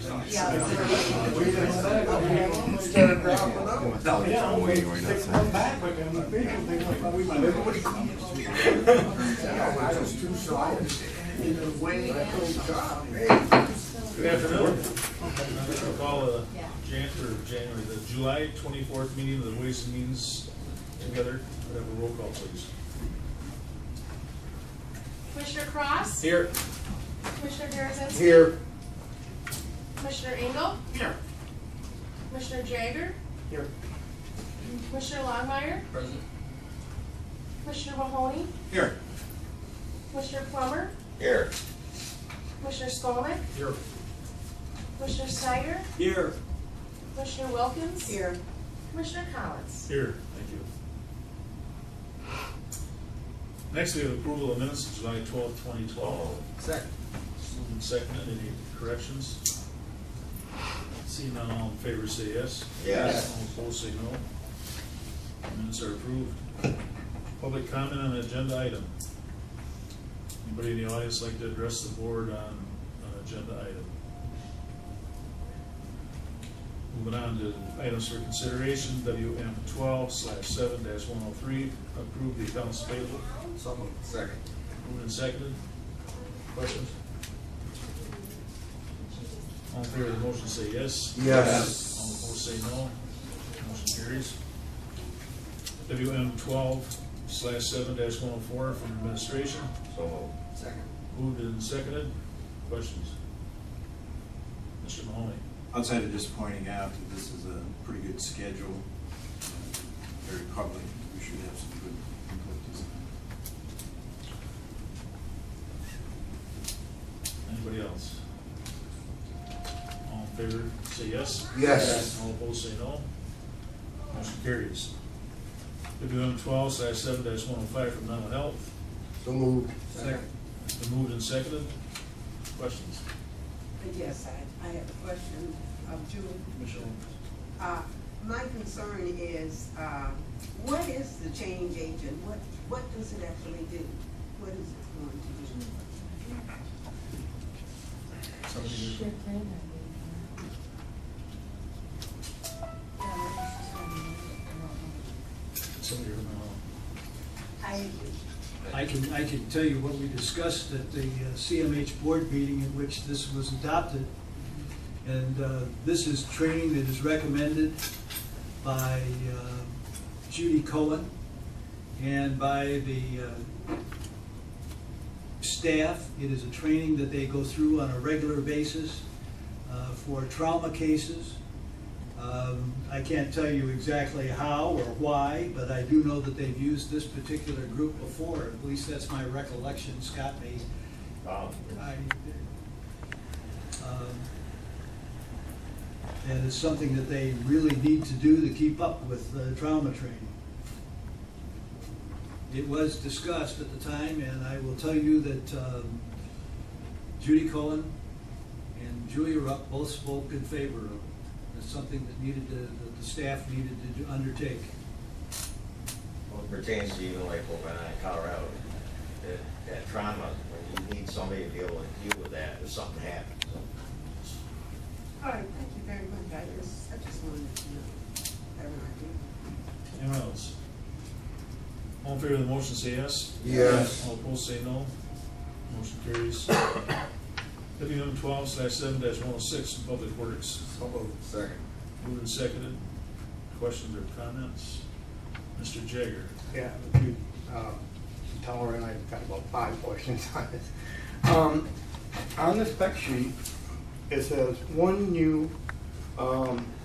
Instead of dropping out. No, I'm waiting right outside. Everybody comes. I was too shy. In the way I told John, hey. Good afternoon. We'll call January, the July 24th meeting of the Ways and Means together. Could I have a roll call, please? Commissioner Cross? Here. Commissioner Darazinski? Here. Commissioner Engel? Here. Commissioner Jagger? Here. Commissioner Longmire? Present. Commissioner Mahoney? Here. Commissioner Plummer? Here. Commissioner Skolnick? Here. Commissioner Snyder? Here. Commissioner Wilkins? Here. Commissioner Collins? Here. Thank you. Next, we have approval of minutes of July 12th, 2012. Second. Moved and seconded. Any corrections? Seeing none, all in favor say yes. Yes. All opposed say no. Minutes are approved. Public comment on an agenda item. Anybody in the audience like to address the board on an agenda item? Moving on to items for consideration, WM 12/7-103, approve the accounts payable. So moved. Second. Moved and seconded. Questions? All in favor of the motion say yes. Yes. All opposed say no. Motion carries. WM 12/7-104 from administration. So moved. Second. Moved and seconded. Questions? Mr. Mahoney. Outside of just pointing out that this is a pretty good schedule, very public, we should have some good input this time. Anybody else? All in favor, say yes. Yes. All opposed, say no. Motion carries. WM 12/7-105 from mental health. So moved. Second. Been moved and seconded. Questions? Yes, I have a question of Julie. Michelle? My concern is, what is the change agent? What does it actually do? What is it going to do? Somebody? Somebody from I I can tell you what we discussed at the CMH board meeting in which this was adopted. And this is training that is recommended by Judy Cohen and by the staff. It is a training that they go through on a regular basis for trauma cases. I can't tell you exactly how or why, but I do know that they've used this particular group before. At least that's my recollection. Scott may. And it's something that they really need to do to keep up with trauma training. It was discussed at the time, and I will tell you that Judy Cohen and Julia Rupp both spoke in favor of it. It's something that that the staff needed to undertake. Well, it pertains to even like what went on in Colorado, that trauma, when you need somebody to be able to deal with that if something happens. So. All right, thank you very much. I just wanted to have an idea. Anyone else? All in favor of the motion say yes. Yes. All opposed say no. Motion carries. WM 12/7-106 from Public Works. So moved. Second. Moved and seconded. Questions or comments? Mr. Jagger. Yeah, if you tolerant, I've got about 5 questions on this. On the spec sheet, it says one new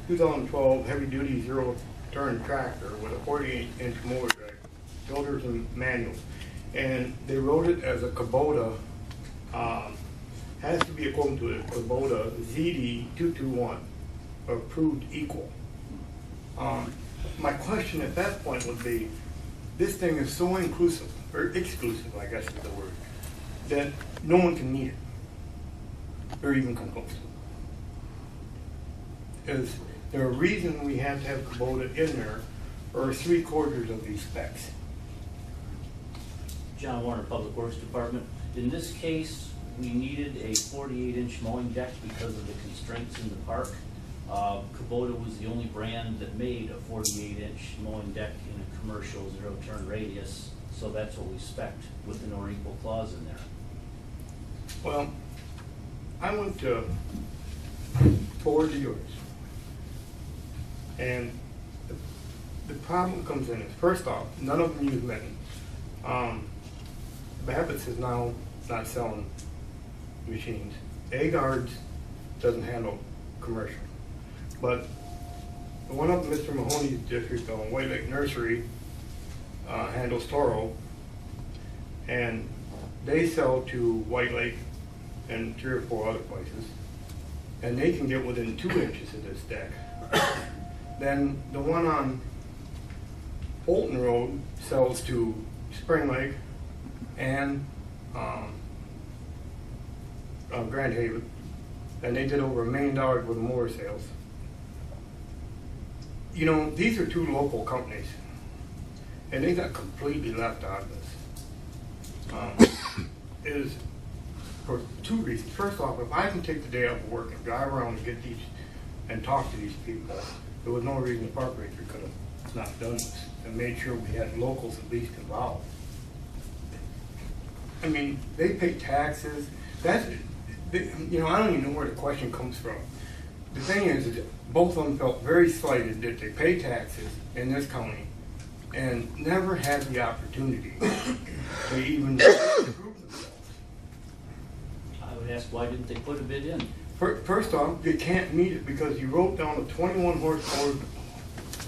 2012 heavy-duty zero-turn tractor with a 48-inch motor drive, filters and manuals, and they wrote it as a Kubota. Has to be equivalent to a Kubota ZD221, approved equal. My question at that point would be, this thing is so inclusive, or exclusive, I guess is the word, that no one can meet it, or even come close. Is there a reason we have to have Kubota in there, or 3/4 of these specs? John Warner, Public Works Department. In this case, we needed a 48-inch mowing deck because of the constraints in the park. Kubota was the only brand that made a 48-inch mowing deck in a commercial zero-turn radius, so that's what we spec'd with the no equal clause in there. Well, I went to 4 dealers. And the problem comes in is, first off, none of them use mitten. Babbitt's is now not selling machines. A-Guards doesn't handle commercial. But the one up in Mr. Mahoney's district on White Lake Nursery handles Toro, and they sell to White Lake and 3 or 4 other places, and they can get within 2 inches of this deck. Then the one on Bolton Road sells to Spring Lake and Grand Haven, and they did over $1 million worth of mower sales. You know, these are 2 local companies, and they got completely left out of this. Is for 2 reasons. First off, if I can take the day off of work and drive around and get these and talk to these people, there was no reason the park ranger could have not done this and made sure we had locals at least involved. I mean, they pay taxes. That's, you know, I don't even know where the question comes from. The thing is that both of them felt very slighted that they pay taxes in this county and never had the opportunity to even prove themselves. I would ask, why didn't they put a bid in? First off, you can't meet it because you wrote down a 21 horsepower,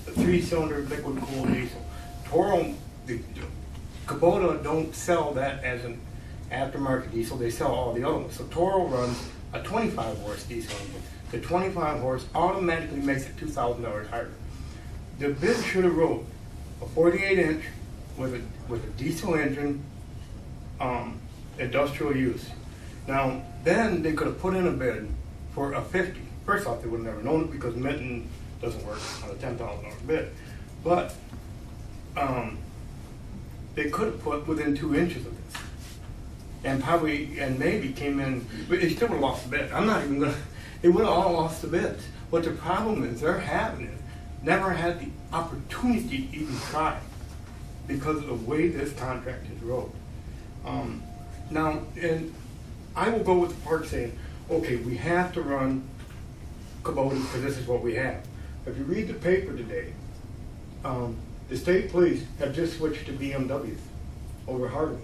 3-cylinder liquid cooled diesel. Toro, the Kubota don't sell that as an aftermarket diesel. They sell all the other ones. So Toro runs a 25 horse diesel engine. The 25 horse automatically makes it $2,000 higher. The bid should have wrote a 48-inch with a diesel engine, industrial use. Now, then they could have put in a bid for a 50. First off, they would have never known it because Minton doesn't work on a $10,000 bid. But they could have put within 2 inches of this, and maybe came in, but they still would have lost the bid. I'm not even gonna. They would have all lost the bids. But the problem is they're having it, never had the opportunity to even try because of the way this contract is wrote. Now, and I will go with the park saying, okay, we have to run Kubota because this is what we have. If you read the paper today, the state police have just switched to BMWs over Harleys.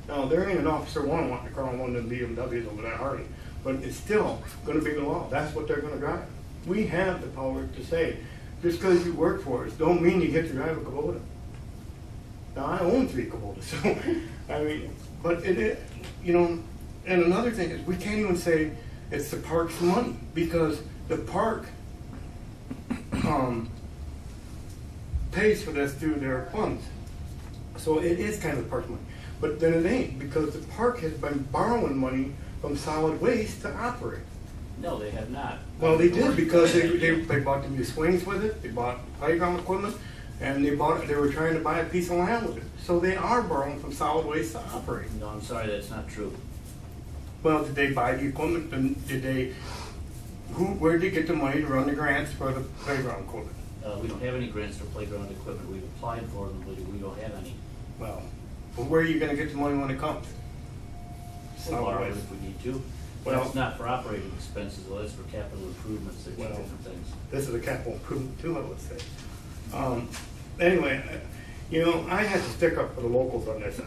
Now, there ain't an officer wanting to call one of them BMWs over that Harley, but it's still going to be the law. That's what they're going to drive. We have the power to say, just because you work for us, don't mean you get to drive a Kubota. Now, I own 3 Kubotas, so, I mean, but it, you know, and another thing is we can't even say it's the park's money because the park pays for this through their funds. So it is kind of the park's money. But then it ain't because the park has been borrowing money from solid waste to operate. No, they have not. Well, they did because they bought the new swings with it, they bought playground equipment, and they were trying to buy a piece of land with it. So they are borrowing from solid waste to operate. No, I'm sorry, that's not true. Well, did they buy the equipment and where did they get the money to run the grants for the playground equipment? We don't have any grants for playground equipment. We've applied for them, but we don't have any. Well, where are you gonna get the money when it comes? We'll borrow it if we need to. Well, That's not for operating expenses, though. That's for capital improvements. There's two Well, different things. this is a capital improvement too, I would say. Anyway, you know, I had to stick up for the locals on this.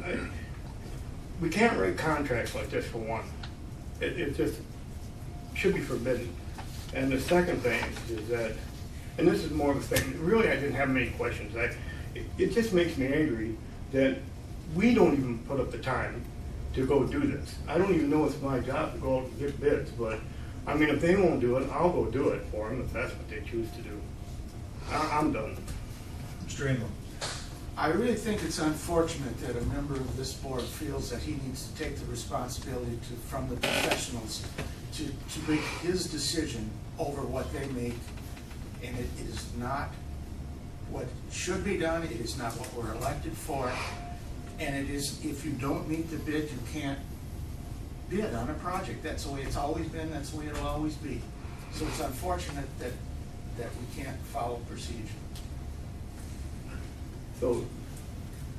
We can't write contracts like this for one. It just should be forbidden. And the second thing is that, and this is more of a thing, really I didn't have many questions. It just makes me angry that we don't even put up the time to go do this. I don't even know it's my job to go out and get bids, but I mean, if they won't do it, I'll go do it for them if that's what they choose to do. I'm done. Mr. England. I really think it's unfortunate that a member of this board feels that he needs to take the responsibility from the professionals to make his decision over what they make. And it is not what should be done. It is not what we're elected for. And it is, if you don't meet the bid, you can't bid on a project. That's the way it's always been, that's the way it'll always be. So it's unfortunate that we can't follow procedure. So,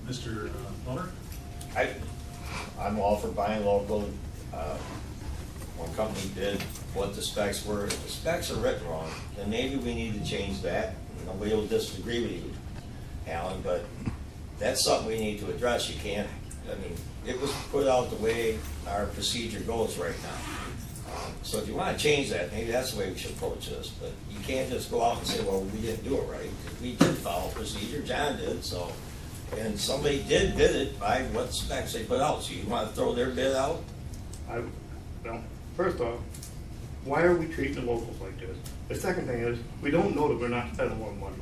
Mr. Plummer? I'm all for buying local. One company did what the specs were. If the specs are written wrong, then maybe we need to change that. Nobody will disagree with you, Alan, but that's something we need to address. You can't, I mean, it was put out the way our procedure goes right now. So if you want to change that, maybe that's the way we should approach this. But you can't just go out and say, well, we didn't do it right. We did follow procedure, John did, so. And somebody did bid it by what specs they put out. So you want to throw their bid out? well, first off, why are we treating the locals like this? The second thing is, we don't know that we're not spending more money.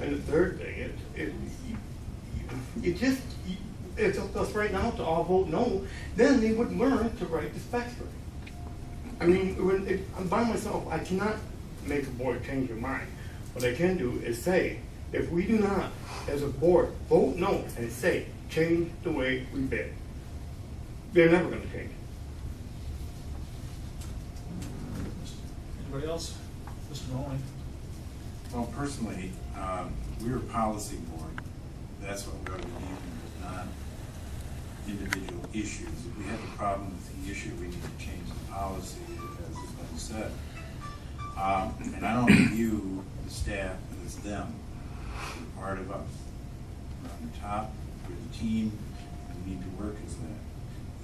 And the third thing is, it's up to us right now to all vote no, then they would learn to write the specs right. I mean, I'm by myself, I cannot make a board change their mind. What I can do is say, if we do not, as a board, vote no and say, change the way we bid, they're never gonna change it. Anybody else? Mr. Mahoney? Well, personally, we're a policy board. That's what we're dealing with, not individual issues. If we have a problem with the issue, we need to change the policy, as has been said. And I don't view the staff as them. They're part of us. We're on the top, we're the team, we need to work as that.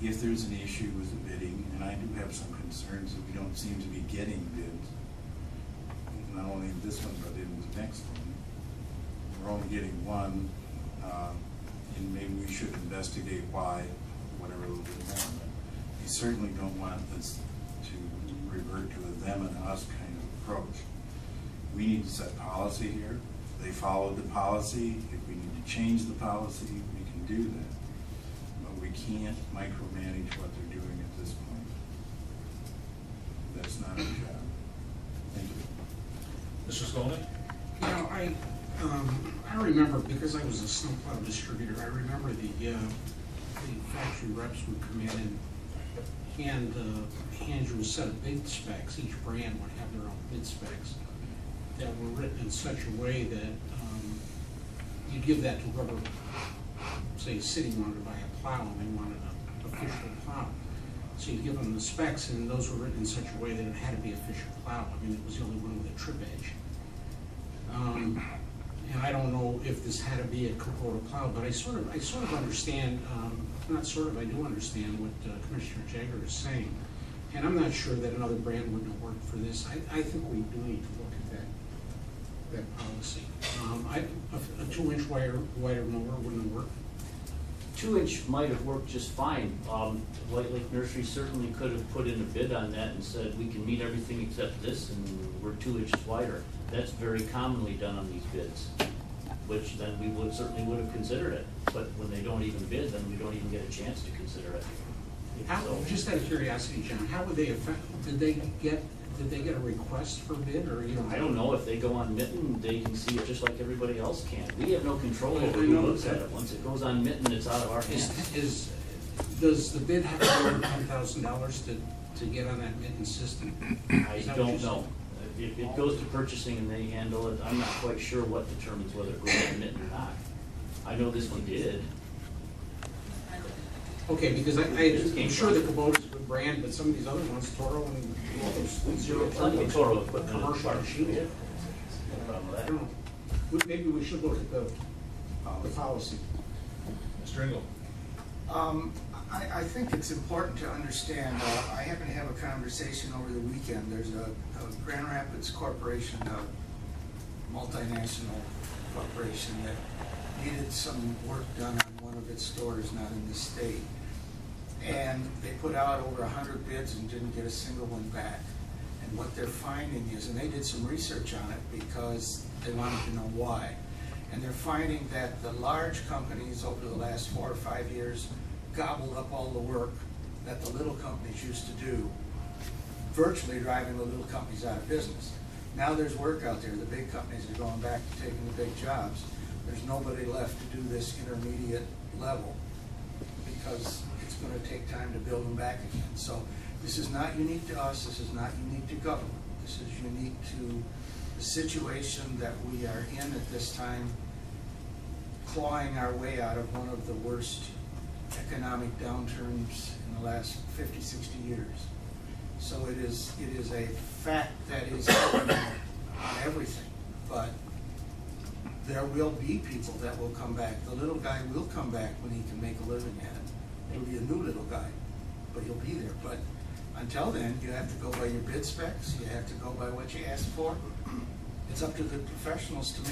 If there's an issue with the bidding, and I do have some concerns that we don't seem to be getting bids, not only in this one, but in the next one. We're only getting one, and maybe we should investigate why, whatever, a little bit more. But we certainly don't want this to revert to a them and us kind of approach. We need to set policy here. They followed the policy. If we need to change the policy, we can do that. But we can't micromanage what they're doing at this point. That's not our job. Thank you. Mr. Skolnick? You know, I remember, because I was a snowplow distributor, I remember the factory reps would come in and hand you a set of bid specs. Each brand would have their own bid specs that were written in such a way that you give that to whoever, say, a city wanted to buy a plow and they wanted an official plow. So you give them the specs, and those were written in such a way that it had to be official plow. I mean, it was the only one with a trip edge. And I don't know if this had to be a Kubota plow, but I sort of understand, not sort of, I do understand what Commissioner Jagger is saying. And I'm not sure that another brand wouldn't have worked for this. I think we do need to look at that policy. A 2-inch wider mower wouldn't have worked. 2-inch might have worked just fine. White Lake Nursery certainly could have put in a bid on that and said, we can meet everything except this, and we're 2 inches wider. That's very commonly done on these bids, which then we certainly would have considered it. But when they don't even bid, then we don't even get a chance to consider it. So, Just out of curiosity, John, how would they affect, did they get a request for bid, or, you know? I don't know, if they go on Mitten, they can see it just like everybody else can. We have no control I over who know looks at that. it. Once it goes on Mitten, it's out of our hands. Does the bid have to go $10,000 to get on that mitten system? I Is that what don't you're saying? know. If it goes to purchasing and they handle it, I'm not quite sure what determines whether it goes on Mitten or not. I know this one did. Okay, because I'm sure the Kubota's a good brand, but some of these other ones, Toro and all those zero Plenty of Toro equipment. commercial machines. Yeah. No problem with I that. don't know. Maybe we should look at the policy. Mr. Engel? I think it's important to understand, I happened to have a conversation over the weekend. There's a Grand Rapids corporation, a multinational corporation that needed some work done on one of its stores, not in the state. And they put out over 100 bids and didn't get a single one back. And what they're finding is, and they did some research on it because they wanted to know why. And they're finding that the large companies over the last 4 or 5 years gobbled up all the work that the little companies used to do, virtually driving the little companies out of business. Now there's work out there. The big companies are going back to taking the big jobs. There's nobody left to do this intermediate level because it's gonna take time to build them back again. So this is not unique to us, this is not unique to government. This is unique to the situation that we are in at this time, clawing our way out of one of the worst economic downturns in the last 50, 60 years. So it is a fact that is happening on everything, but there will be people that will come back. The little guy will come back when he can make a living at it. It'll be a new little guy, but he'll be there. But until then, you have to go by your bid specs, you have to go by what you asked for. It's up to the professionals to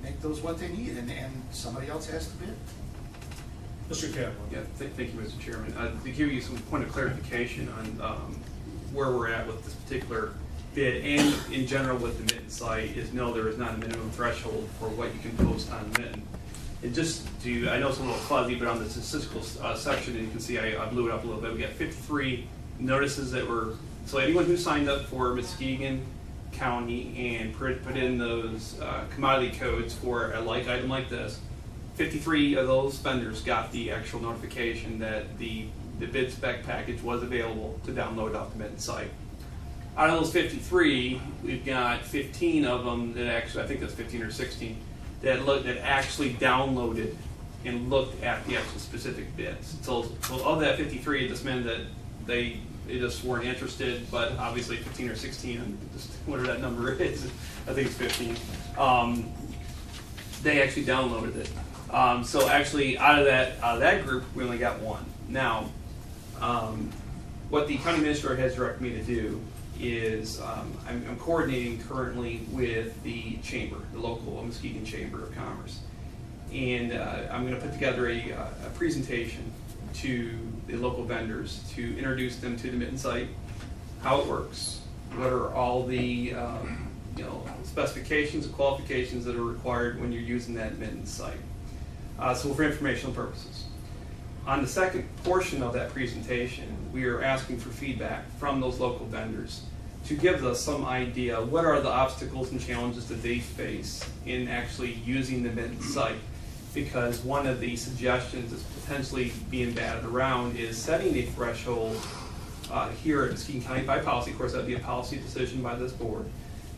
make those what they need, and somebody else has to bid. Mr. Kaplan? Yeah, thank you, Mr. Chairman. To give you some point of clarification on where we're at with this particular bid and in general with the mitten site is no, there is not a minimum threshold for what you can post on a mitten. And just to, I know it's a little fuzzy, but on the statistical section, you can see I blew it up a little bit. We got 53 notices that were, so anyone who signed up for Muskegon County and put in those commodity codes for a like item like this, 53 of those vendors got the actual notification that the bid spec package was available to download off the mitten site. Out of those 53, we've got 15 of them that actually, I think that's 15 or 16, that actually downloaded and looked at the actual specific bids. So of that 53, it just meant that they just weren't interested, but obviously 15 or 16, just whatever that number is, I think it's 15, they actually downloaded it. So actually, out of that group, we only got one. Now, what the county administrator has directed me to do is I'm coordinating currently with the chamber, the local Muskegon Chamber of Commerce, and I'm going to put together a presentation to the local vendors to introduce them to the mitten site, how it works, what are all the specifications and qualifications that are required when you're using that mitten site. So for informational purposes. On the second portion of that presentation, we are asking for feedback from those local vendors to give us some idea what are the obstacles and challenges that they face in actually using the mitten site. Because one of the suggestions that's potentially being batted around is setting a threshold here at Muskegon County by policy. Of course, that would be a policy decision by this board,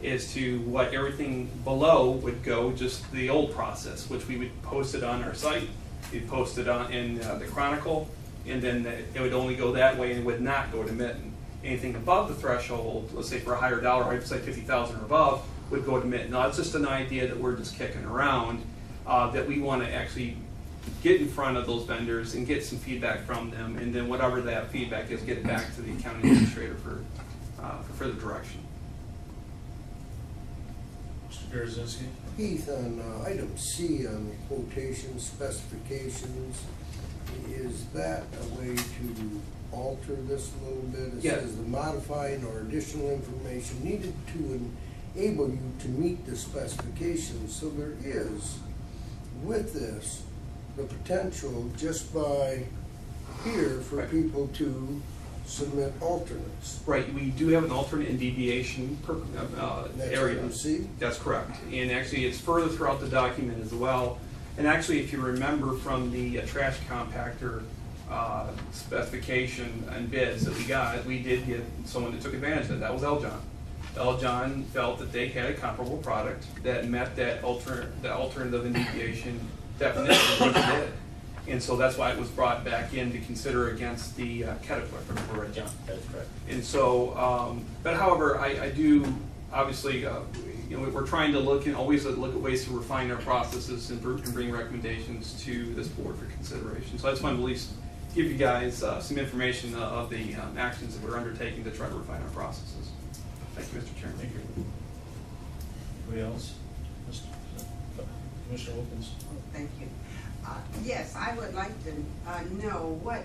as to what everything below would go, just the old process, which we would post it on our site, we'd post it in the Chronicle, and then it would only go that way and would not go to mitten. Anything above the threshold, let's say for a higher dollar, I'd say 50,000 or above, would go to mitten. Now, it's just an idea that we're just kicking around, that we want to actually get in front of those vendors and get some feedback from them, and then whatever that feedback is, get it back to the county administrator for further direction. Mr. Garzynski? Heath, on item C on the quotation specifications, is that a way to alter this a little bit? It Yeah. says the modifying or additional information needed to enable you to meet the specifications. So there is, with this, the potential just by here for Right. people to submit alternates. Right, we do have an alternate and deviation That's area. item C? That's correct. And actually, it's further throughout the document as well. And actually, if you remember from the trash compactor specification and bids that we got, we did get someone that took advantage of it. That was Eljon. Eljon felt that they had a comparable product that met that alternative and deviation definition that we did. And so that's why it was brought back in to consider against the Caterpillar, if I remember right, John. That's correct. And so, but however, I do, obviously, we're trying to always look at ways to refine our processes and bring recommendations to this board for consideration. So I just wanted to at least give you guys some information of the actions that we're undertaking to try to refine our processes. Thank you, Mr. Chairman. Thank you. Anybody else? Commissioner Wilkins? Thank you. Yes, I would like to know what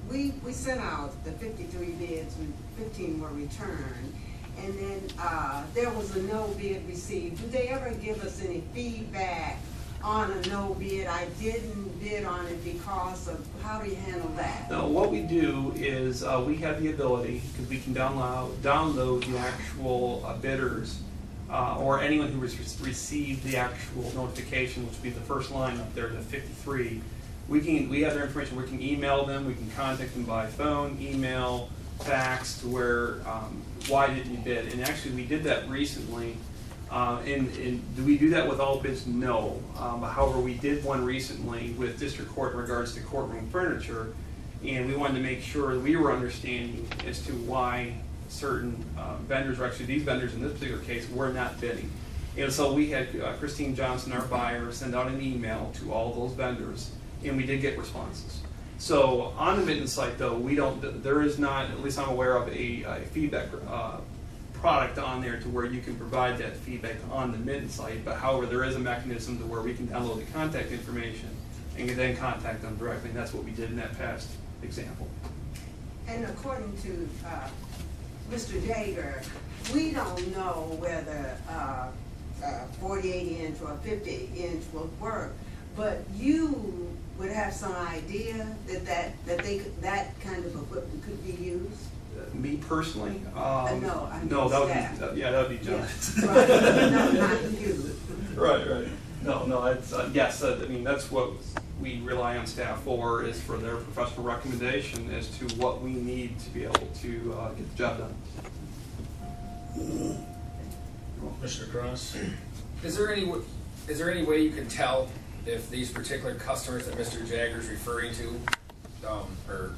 we sent out the 53 bids, and 15 were returned, and then there was a no bid received. Do they ever give us any feedback on a no bid? I didn't bid on it because of, how do you handle that? Now, what we do is we have the ability, because we can download the actual bidders or anyone who received the actual notification, which would be the first line up there, the 53. we have their information, we can email them, we can contact them by phone, email, fax, to where, why didn't you bid? And actually, we did that recently. And do we do that with all bids? No. However, we did one recently with district court in regards to courtroom furniture, and we wanted to make sure that we were understanding as to why certain vendors, or actually these vendors in this particular case, were not bidding. And so we had Christine Johnson, our buyer, send out an email to all those vendors, and we did get responses. So on the mitten site, though, there is not, at least I'm aware of, a feedback product on there to where you can provide that feedback on the mitten site. But however, there is a mechanism to where we can download the contact information and then contact them directly, and that's what we did in that past example. And according to Mr. Jager, we don't know whether 48 inch or 50 inch will work, but you would have some idea that kind of equipment could be used? Me personally? No, I mean no, that staff. would be, that would be John. Yeah. Right. No, not you. Right. No, it's, yes, I mean, that's what we rely on staff for, is for their professional recommendation as to what we need to be able to get the job done. Commissioner Cross? Is there any way you can tell if these particular customers that Mr. Jagger's referring to, or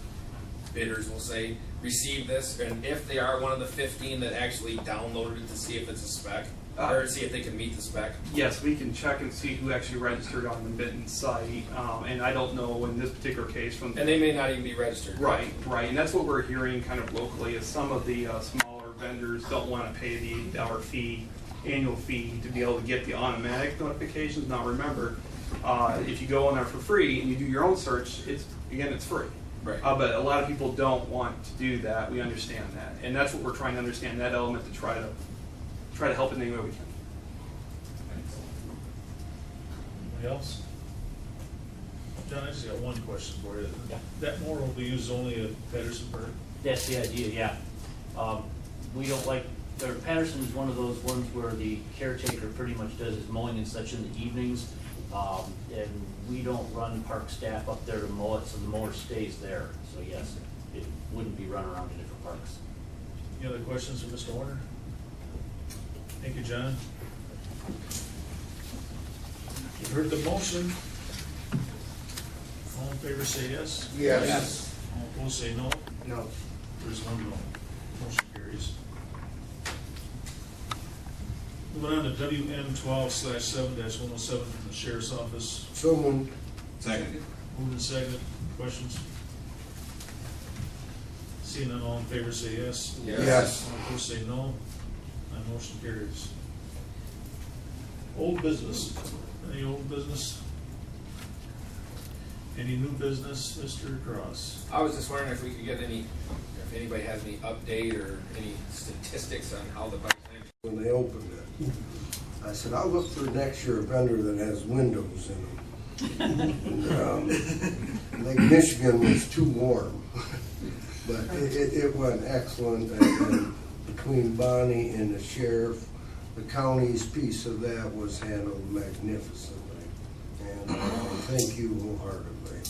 bidders will say, receive this, and if they are one of the 15 that actually downloaded it to see if it's a spec, or see if they can meet the spec? Yes, we can check and see who actually registered on the mitten site, and I don't know in this particular case from. And they may not even be registered. Right, and that's what we're hearing kind of locally, is some of the smaller vendors don't want to pay the $8 fee, annual fee, to be able to get the automatic notifications. Now remember, if you go on there for free and you do your own search, it's free. Right. But a lot of people don't want to do that. We understand that, and that's what we're trying to understand, that element, to try to help in any way we can. Anybody else? John, I just got one question for you. Yeah. That mower will be used only at Pattersonburg? That's the idea, yeah. We don't like, Patterson is one of those ones where the caretaker pretty much does his mowing and such in the evenings. And we don't run park staff up there to mow it, so the mower stays there. So yes, it wouldn't be run around to different parks. Any other questions for Mr. Warner? Thank you, John. You've heard the motion. All in favor say yes. Yes. All opposed say no. No. There's one no. Motion carries. Moving on to WM 12/7-107 from the Sheriff's Office. So moved. Second. Moved and seconded. Questions? Seeing none, all in favor say yes. Yes. All opposed say no. My motion carries. Old business. Any old business? Any new business, Mr. Cross? I was just wondering if we could get if anybody has any update or any statistics on how the bike lane. When they opened it, I said, I'll look for next year a vendor that has windows in them. Lake Michigan was too warm, but it went excellent. And between Bonnie and the sheriff, the county's piece of that was handled magnificently. And thank you wholeheartedly.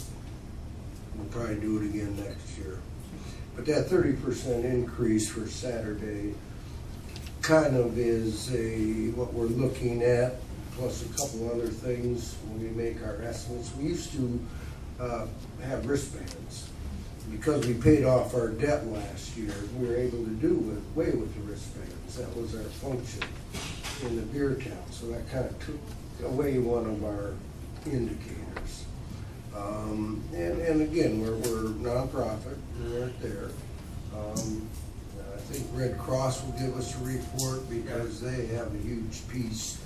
We'll probably do it again next year. But that 30% increase for Saturday kind of is what we're looking at, plus a couple other things when we make our estimates. We used to have wristbands. Because we paid off our debt last year, we were able to do away with the wristbands. That was our function in the beer town. So that kind of took away one of our indicators. And again, we're nonprofit, we aren't there. I think Red Cross will give us a report because they have a huge piece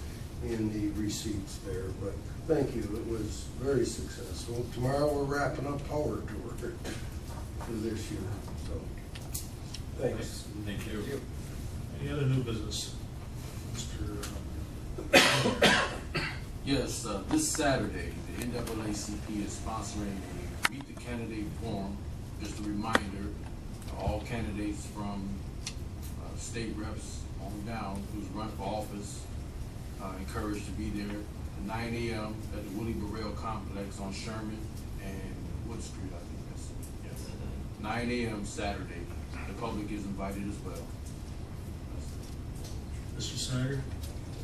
in the receipts there. But thank you, it was very successful. Tomorrow we're wrapping up Power Tour for this year, so thanks. Thank you. Any other new business? Mr. Yes, this Saturday, the NAACP is sponsoring a Meet the Candidate Forum. Just a reminder to all candidates from state reps on down who's run for office, encouraged to be there at 9 a.m. at the Willie Burrell Complex on Sherman and Wood Street, I think that's 9 a.m. Saturday. The public is invited as well. Mr. Snyder?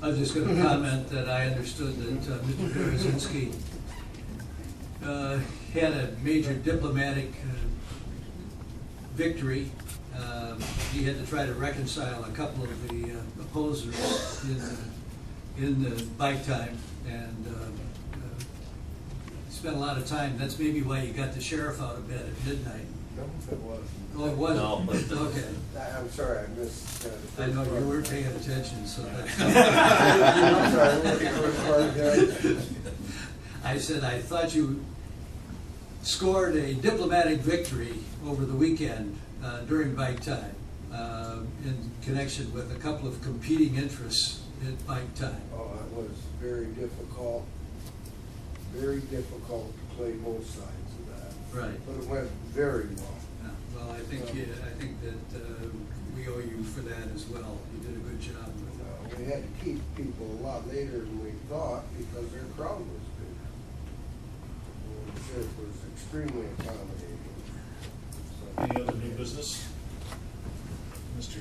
I was just gonna comment that I understood that Mr. Berezinski had a major diplomatic victory. He had to try to reconcile a couple of the opposers in the bike time, and spent a lot of time. That's maybe why you got the sheriff out of bed at midnight. No, it wasn't. Oh, it wasn't? No, but- Okay. I'm sorry, I missed. I know you weren't paying attention, so that's. I'm sorry, what was the first part there? I said, I thought you scored a diplomatic victory over the weekend during bike time in connection with a couple of competing interests at bike time. Oh, it was very difficult to play both sides of that. Right. But it went very well. Yeah, well, I think that we owe you for that as well. You did a good job with that. We had to keep people a lot later than we thought because their crowd was big. And the sheriff was extremely accommodating. So- Any other new business? Mr.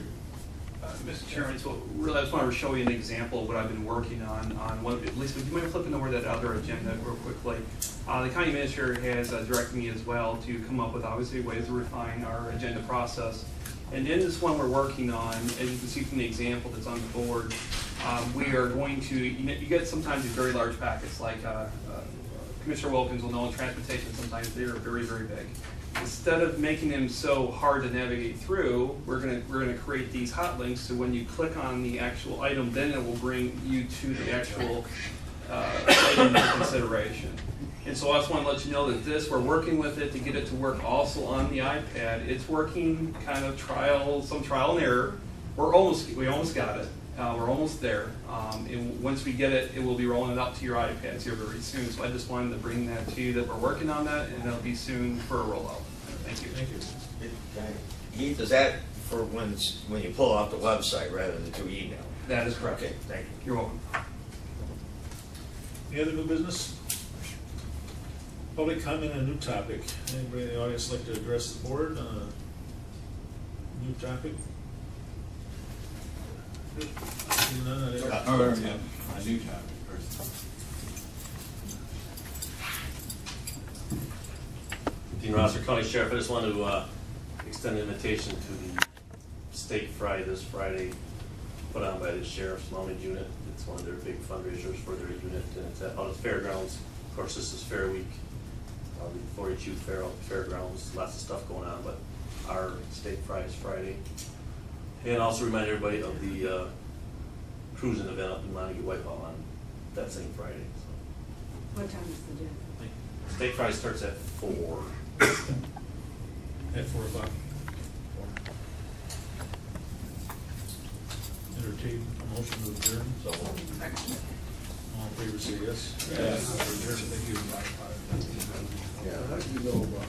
Mr. Chairman, so really, I just want to show you an example of what I've been working on one, at least, would you mind flipping over that other agenda real quickly? The county administrator has directed me as well to come up with, obviously, ways to refine our agenda process. And in this one we're working on, as you can see from the example that's on the board, we are going to, you get sometimes these very large packets, like Commissioner Wilkins will know in transportation, sometimes they are very, very big. Instead of making them so hard to navigate through, we're gonna create these hot links, so when you click on the actual item, then it will bring you to the actual item for consideration. And so I just want to let you know that this, we're working with it to get it to work also on the iPad. It's working kind of some trial and error. We almost got it. We're almost there. And once we get it, it will be rolling it out to your iPads here very soon. So I just wanted to bring that to you, that we're working on that, and it'll be soon for a rollout. Thank you. Thank you. Heath, is that for when you pull off the website rather than to email? That is correct. Okay, thank you. You're welcome. Any other new business? Public comment on a new topic. Anybody in the audience like to address the board on a new topic? Seeing none, I think- A new topic first. Dean Rosser, County Sheriff, I just want to extend an invitation to the Steak Fry this Friday, put on by the Sheriff's Mounted Unit. It's one of their big fundraisers for their unit, and it's out at Fairgrounds. Of course, this is Fair Week, the 4-H Youth Fair out at the Fairgrounds, lots of stuff going on, but our Steak Fry is Friday. And also remind everybody of the cruising event up in Montague Whitehall on that same Friday. So. What time is the dinner? Steak Fry starts at 4. At 4 o'clock. Entertain a motion to adjourn. So, All in favor, say yes. Yes. Adjourn. Thank you. Yeah, how do you know about